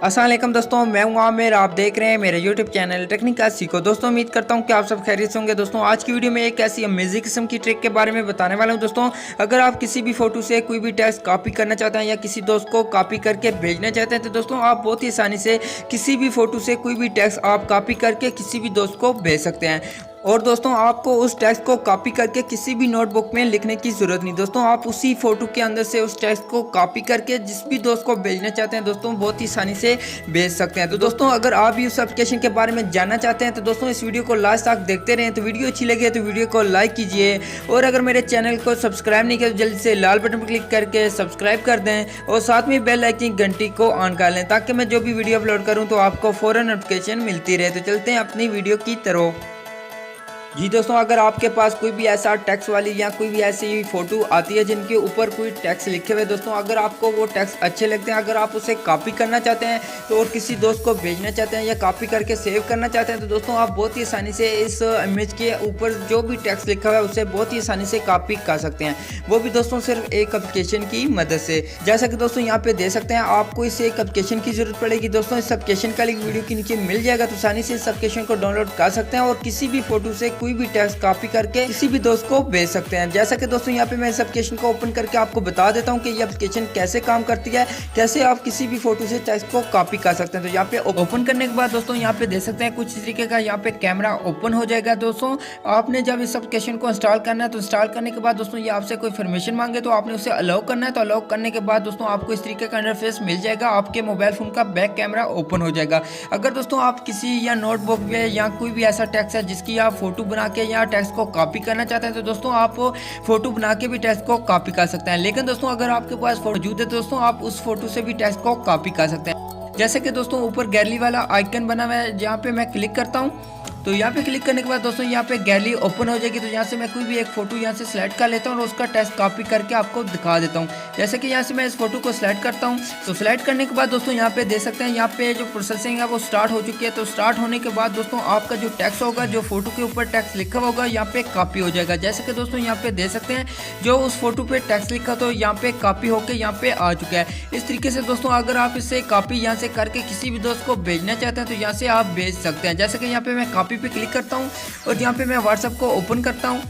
अस्सलाम वालेकुम दोस्तों, मैं हूं आमिर। आप देख रहे हैं मेरे YouTube चैनल टेक्निकल सीखो। दोस्तों उम्मीद करता हूं कि आप सब खैरियत से होंगे। दोस्तों आज की वीडियो में एक ऐसी अमेजिंग किस्म की ट्रिक के बारे में बताने वाला हूं। दोस्तों अगर आप किसी भी फोटो से कोई भी टेक्स्ट कॉपी करना चाहते हैं या किसी दोस्त को कॉपी करके भेजना चाहते हैं तो दोस्तों आप बहुत ही आसानी से किसी भी फोटो से कोई भी टेक्स्ट आप कॉपी करके किसी भी दोस्त को भेज सकते हैं। और दोस्तों आपको उस टेक्स्ट को कॉपी करके किसी भी नोटबुक में लिखने की ज़रूरत नहीं। दोस्तों आप उसी फोटो के अंदर से उस टेक्स्ट को कॉपी करके जिस भी दोस्त को भेजना चाहते हैं दोस्तों बहुत ही आसानी से भेज सकते हैं। तो दोस्तों अगर आप भी उस एप्लीकेशन के बारे में जानना चाहते हैं तो दोस्तों इस वीडियो को लास्ट तक देखते रहें। तो वीडियो अच्छी लगे तो वीडियो को लाइक कीजिए और अगर मेरे चैनल को सब्सक्राइब नहीं किया तो जल्दी से लाल बटन पर क्लिक करके सब्सक्राइब कर दें और साथ में बेल आइकन घंटी को ऑन कर लें ताकि मैं जो भी वीडियो अपलोड करूँ तो आपको फ़ौरन नोटिफिकेशन मिलती रहे। तो चलते हैं अपनी वीडियो की तरफ। जी दोस्तों अगर आपके पास कोई भी ऐसा टेक्स्ट वाली या कोई भी ऐसी फ़ोटो आती है जिनके ऊपर कोई टेक्स्ट लिखे हुए दोस्तों अगर आपको वो टेक्स्ट अच्छे लगते हैं, अगर आप उसे कॉपी करना चाहते हैं तो और किसी दोस्त को भेजना चाहते हैं या कॉपी करके सेव करना चाहते हैं तो दोस्तों आप बहुत ही आसानी से इस इमेज के ऊपर जो भी टेक्स्ट लिखा हुआ है उसे बहुत ही आसानी से कॉपी कर सकते हैं, वो भी दोस्तों सिर्फ एक एप्लीकेशन की मदद से। जैसा कि दोस्तों यहाँ पे दे सकते हैं आपको इस एक एप्लीकेशन की ज़रूरत पड़ेगी। दोस्तों इस एप्लीकेशन का लिंक वीडियो के नीचे मिल जाएगा तो आसानी से इस एप्लीकेशन को डाउनलोड कर सकते हैं और किसी भी फोटो से कोई भी टेक्स्ट कॉपी करके किसी भी दोस्त को भेज सकते हैं। जैसा कि दोस्तों यहाँ पे मैं इस एप्लीकेशन को ओपन करके आपको बता देता हूँ कि ये एप्लीकेशन कैसे काम करती है, कैसे आप किसी भी फोटो से टेक्स्ट को कॉपी कर सकते हैं। तो यहाँ पे ओपन करने के बाद दोस्तों यहाँ पे दे सकते हैं कुछ तरीके का यहाँ पे कैमरा ओपन हो जाएगा। दोस्तों आपने जब इस एप्लीकेशन को इंस्टॉल करना है तो इंस्टॉल करने के बाद दोस्तों ये आपसे कोई इन्फॉर्मेशन मांगे तो आपने उसे अलाउ करना है। तो अलाउ करने के बाद दोस्तों आपको इस तरीके का इंटरफेस मिल जाएगा, आपके मोबाइल फोन का बैक कैमरा ओपन हो जाएगा। अगर दोस्तों आप किसी या नोटबुक में या कोई भी ऐसा टेक्स्ट है जिसकी आप फोटो बना के या टेक्स्ट को कॉपी करना चाहते हैं तो दोस्तों आप फोटो बना के भी टेक्स्ट को कॉपी कर सकते हैं। लेकिन दोस्तों अगर आपके पास फोटो मौजूद है तो दोस्तों आप उस फोटो से भी टेक्स्ट को कॉपी कर सकते हैं। जैसे कि दोस्तों ऊपर गैलरी वाला आइकन बना हुआ है जहाँ पे मैं क्लिक करता हूँ तो यहाँ पे क्लिक करने के बाद दोस्तों यहाँ पे गैलरी ओपन हो जाएगी। तो यहाँ से मैं कोई भी एक फोटो यहाँ से सिलेक्ट कर लेता हूँ और उसका टेक्स्ट कॉपी करके आपको दिखा देता हूँ। जैसे कि यहाँ से मैं इस फोटो को सिलेक्ट करता हूँ तो सिलेक्ट करने के बाद दोस्तों यहाँ पे दे सकते हैं यहाँ पे जो प्रोसेसिंग है वो स्टार्ट हो चुकी है। तो स्टार्ट होने के बाद दोस्तों आपका जो टेक्स्ट होगा, जो फोटो के ऊपर टेक्स्ट लिखा होगा यहाँ पे कॉपी हो जाएगा। जैसे कि दोस्तों यहाँ पे दे सकते हैं जो उस फोटो पे टेक्स्ट लिखा तो यहाँ पे कॉपी होकर यहाँ पे आ चुका है। इस तरीके से दोस्तों अगर आप इसे कॉपी यहाँ से करके किसी भी दोस्त को भेजना चाहते हैं तो यहाँ से आप भेज सकते हैं। जैसे कि यहाँ पे मैं कॉपी पे क्लिक करता हूँ और यहाँ पे मैं व्हाट्सएप को ओपन करता हूँ।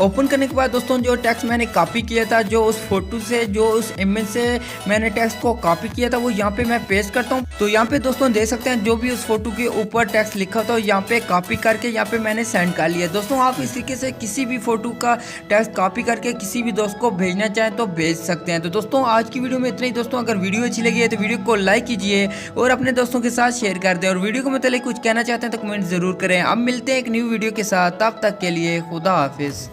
ओपन करने के बाद दोस्तों जो टेक्स्ट मैंने कॉपी किया था, जो उस फोटो से जो उस इमेज से मैंने टेक्स्ट को कॉपी किया था वो यहाँ पे मैं पेस्ट करता हूँ। तो यहाँ पे दोस्तों देख सकते हैं जो भी उस फोटो के ऊपर टेक्स्ट लिखा था यहाँ पे कॉपी करके यहाँ पे मैंने सेंड कर लिया। दोस्तों आप इस तरीके से किसी भी फोटो का टेक्स्ट कॉपी करके किसी भी दोस्त को भेजना चाहें तो भेज सकते हैं। तो दोस्तों आज की वीडियो में इतना ही। दोस्तों अगर वीडियो अच्छी लगी है तो वीडियो को लाइक कीजिए और अपने दोस्तों के साथ शेयर कर दें और वीडियो को मतलब कुछ कहना चाहते हैं तो कमेंट जरूर करें। अब मिलते हैं एक न्यू वीडियो के साथ, तब तक के लिए खुदा हाफिज।